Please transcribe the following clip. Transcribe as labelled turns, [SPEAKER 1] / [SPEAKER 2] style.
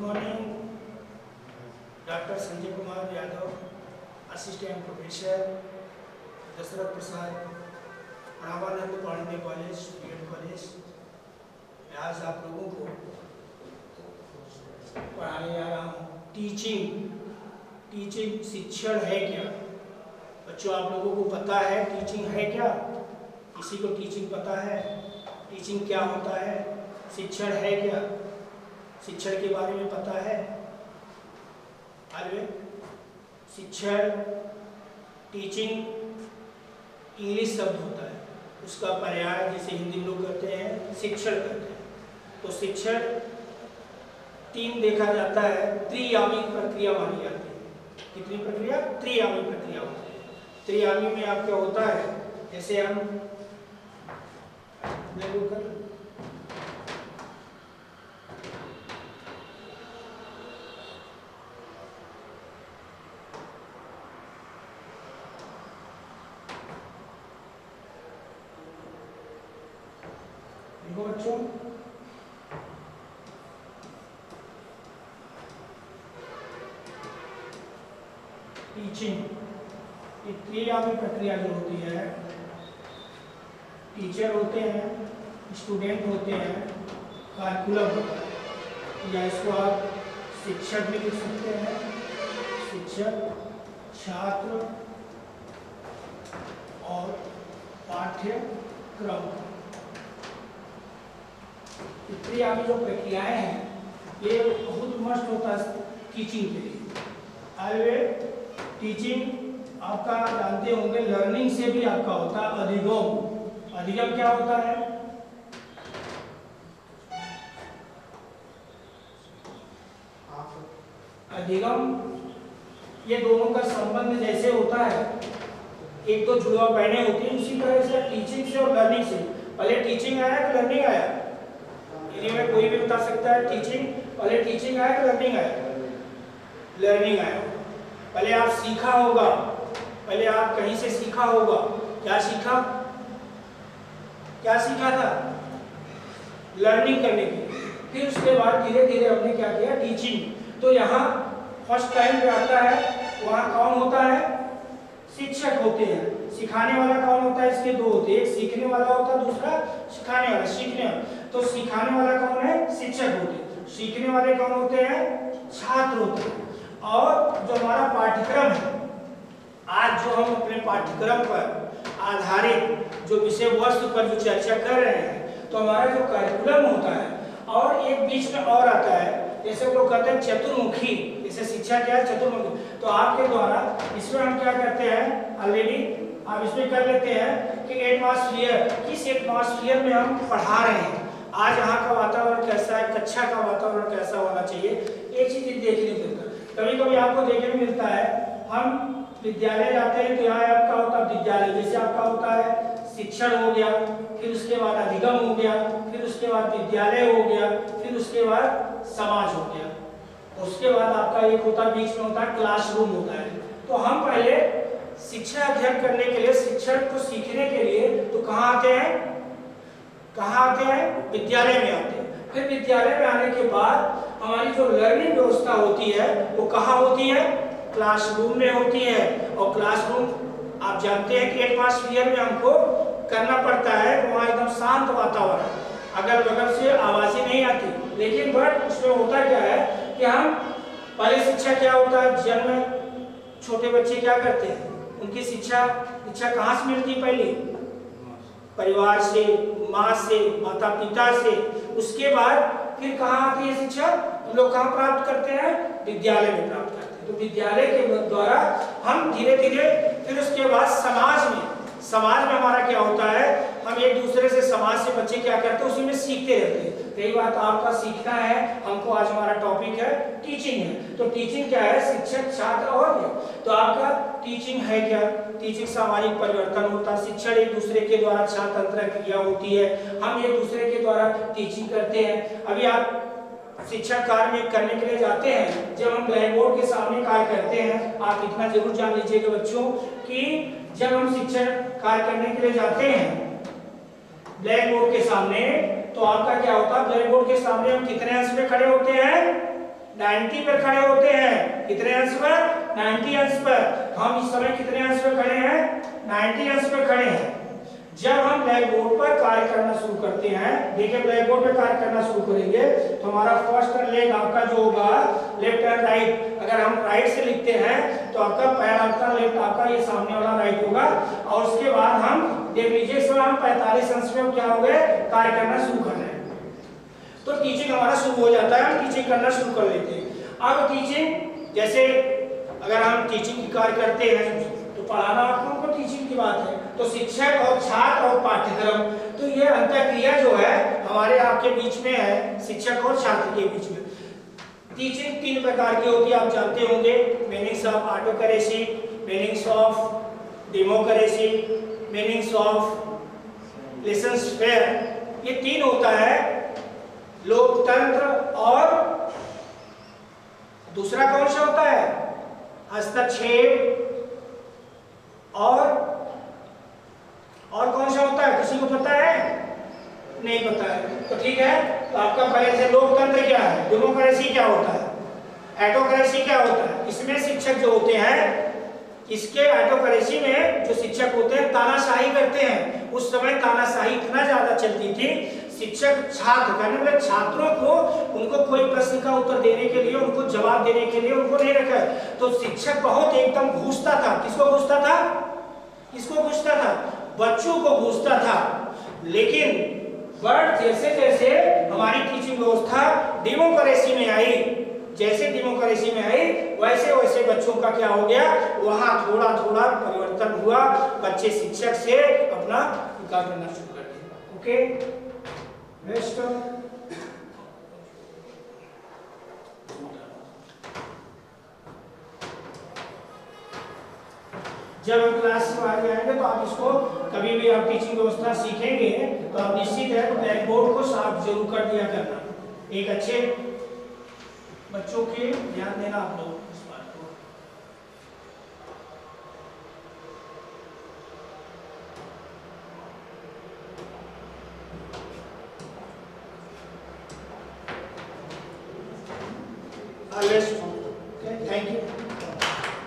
[SPEAKER 1] Morning doctor Sanjay Kumar Yadav, assistant professor Dashrath Prasad, Ramanand Pandey college, BEd college. आज आप लोगों को पढ़ाने जा रहा हूँ टीचिंग शिक्षण है क्या। बच्चों, आप लोगों को पता है टीचिंग है क्या? किसी को टीचिंग पता है? टीचिंग क्या होता है? शिक्षण है क्या? शिक्षण के बारे में पता है? शिक्षण टीचिंग इंग्लिश शब्द होता है, उसका पर्याय जैसे हिंदी में लोग कहते हैं शिक्षण कहते हैं। तो शिक्षण तीन देखा जाता है, त्रियामी प्रक्रिया मानी जाती है। कितनी प्रक्रिया? त्रियामी प्रक्रिया होती है। त्रियामी में आप क्या होता है, जैसे हम देखो बच्चों, टीचिंग ये त्रियामी प्रक्रिया जो होती है, टीचर होते हैं, स्टूडेंट होते हैं, करिकुलम होता है, या इसको आप शिक्षक भी लिख सकते हैं, शिक्षक, छात्र और पाठ्यक्रम। त्रियामी जो प्रक्रियाएं हैं ये बहुत मस्त होता है टीचिंग के लिए। टीचिंग आपका जानते होंगे लर्निंग से भी आपका होता है अधिगम। अधिगम क्या होता है? अधिगम ये दोनों का संबंध जैसे होता है, एक तो जुड़वा बहनें होती है, उसी तरह से टीचिंग से और लर्निंग से। पहले टीचिंग आया कि लर्निंग आया? इन्हीं में कोई भी बता सकता है। टीचिंग पहले टीचिंग आया कि लर्निंग आया? लर्निंग आया। पहले आप सीखा होगा, पहले आप कहीं से सीखा होगा। क्या सीखा? क्या सीखा था? लर्निंग करने की। फिर उसके बाद धीरे धीरे हमने क्या किया? टीचिंग। तो यहाँ फर्स्ट टाइम पे आता है, वहाँ कौन होता है? शिक्षक होते हैं। सिखाने वाला कौन होता है? इसके दो होते हैं, एक सीखने वाला होता है, दूसरा सिखाने वाला। सीखने वाला तो सिखाने वाला कौन है? शिक्षक होते हैं। सीखने वाले कौन होते हैं? छात्र होते हैं। और जो हमारा पाठ्यक्रम है, आज जो हम अपने पाठ्यक्रम पर आधारित जो विषय वस्तु पर जो चर्चा कर रहे हैं, तो हमारा जो करिकुलम होता है, और एक बीच में और आता है, जैसे लोग कहते हैं चतुर्मुखी। जैसे शिक्षा क्या है? चतुर्मुखी। तो आपके द्वारा इसमें हम क्या करते हैं, ऑलरेडी आप इसमें कर लेते हैं कि एटमॉस्फेयर, किस एटमॉस्फेयर में हम पढ़ा रहे हैं, आज यहाँ का वातावरण कैसा है, कक्षा का वातावरण कैसा होना चाहिए। एक चीज देखने को मिलता है, कभी कभी आपको देखने को मिलता है, हम विद्यालय जाते हैं तो यहाँ आपका होता है विद्यालय, जैसे आपका होता है शिक्षण हो गया, फिर उसके बाद अधिगम हो गया, फिर उसके बाद विद्यालय हो गया, फिर उसके बाद समाज हो गया, उसके बाद आपका एक होता है बीच में होता है क्लासरूम होता है। तो हम पहले शिक्षा अध्ययन करने के लिए, शिक्षण को सीखने के लिए तो कहाँ आते हैं? कहाँ आते हैं? विद्यालय में आते हैं। फिर विद्यालय में आने के बाद हमारी जो लर्निंग व्यवस्था होती है वो कहाँ होती है? क्लासरूम में होती है। और क्लासरूम आप जानते हैं कि एटमॉस्फेयर में हमको करना पड़ता है, वहाँ एकदम शांत वातावरण, अगल बगल से आवाजें नहीं आती। लेकिन बट उसमें होता क्या है कि हम पहले शिक्षा क्या होता है, जन्म छोटे बच्चे क्या करते हैं, उनकी शिक्षा कहाँ से मिलती? पहले परिवार से, माँ से, माता पिता से। उसके बाद फिर कहाँ आती है शिक्षा? हम लोग कहाँ प्राप्त करते हैं? विद्यालय में प्राप्त करते हैं। तो विद्यालय के द्वारा हम धीरे धीरे फिर उसके बाद समाज में हमारा क्या होता है, हम एक दूसरे से, समाज से बच्चे क्या करते हैं, उसी में सीखते रहते हैं। यही बात आपका सीखना है हमको। आज हमारा टॉपिक है टीचिंग है। तो टीचिंग क्या है? शिक्षक, छात्र और क्या। तो आपका टीचिंग है क्या? टीचिंग सामाजिक परिवर्तन होता है। शिक्षण एक दूसरे के द्वारा छात्र क्रिया होती है, हम एक दूसरे के द्वारा टीचिंग करते हैं। अभी आप शिक्षा कार्य में करने के लिए जाते हैं, जब हम ब्लैक बोर्ड के सामने कार्य करते हैं, आप इतना जरूर जान लीजिएगा बच्चों कि जब हम शिक्षण कार्य करने के लिए जाते हैं ब्लैक बोर्ड के सामने, तो आपका क्या होता है? ब्लैक बोर्ड के सामने हम कितने अंश में खड़े होते हैं? 90 पर खड़े होते हैं। कितने अंश पर? 90 अंश पर। हम इस समय कितने अंश पर खड़े हैं? 90 अंश पर खड़े हैं। जब हम ब्लैक बोर्ड पर कार्य करना शुरू करते हैं, देखिए ब्लैक बोर्ड पर कार्य करना शुरू करेंगे तो हमारा फर्स्ट लेग आपका जो होगा लेफ्ट एंड राइट, अगर हम राइट से लिखते हैं तो आपका पैर आपका लेफ्ट, आपका ये सामने वाला राइट होगा। और उसके बाद हम देख लीजिए इस समय हम 45 अंश में क्या हो गए? कार्य करना शुरू कर रहे हैं। तो टीचिंग हमारा शुरू हो जाता है, हम टीचिंग करना शुरू कर लेते हैं। अब टीचिंग, जैसे अगर हम टीचिंग की कार्य करते हैं तो पढ़ाना आपको टीचिंग की बात है, तो शिक्षक और छात्र और पाठ्यक्रम, तो ये अंतःक्रिया जो है हमारे आपके बीच में है, शिक्षक और छात्र के बीच में। टीचिंग 3 प्रकार की होती है, आप जानते होंगे। Meanings of autocracy, meanings of democracy, meanings of laissez faire, ये 3 होता है। लोकतंत्र और दूसरा कौन सा होता है? हस्तक्षेप और कौन सा होता है? किसी को पता है? नहीं पता है तो ठीक है। तो आपका पहले से लोकतंत्र क्या है, डेमोक्रेसी क्या होता है, ऑटोक्रेसी क्या होता है। इसमें शिक्षक जो होते हैं, इसके ऑटोक्रेसी में जो शिक्षक होते हैं तानाशाही करते हैं। उस समय तानाशाही इतना ज्यादा चलती थी, शिक्षक छात्र कहने वाले छात्रों को उनको कोई प्रश्न का उत्तर देने के लिए, उनको जवाब देने के लिए उनको नहीं रखा। तो शिक्षक बहुत एकदम घूसता था। किसको घूसता था? किसको घूसता था? बच्चों को घूसता था। लेकिन बट जैसे जैसे हमारी टीचिंग व्यवस्था डेमोक्रेसी में आई, जैसे डेमोक्रेसी में आई वैसे वैसे बच्चों का क्या हो गया, वहां थोड़ा थोड़ा परिवर्तन हुआ। बच्चे शिक्षक से अपना विकास करना शुरू कर दिया। ओके, नेक्स्ट जब हम क्लास में आगे आएंगे तो आप इसको कभी भी आप टीचिंग व्यवस्था सीखेंगे तो आप निश्चित है ब्लैक बोर्ड को साफ जरूर कर दिया करना। एक अच्छे बच्चों के ध्यान देना आप लोग।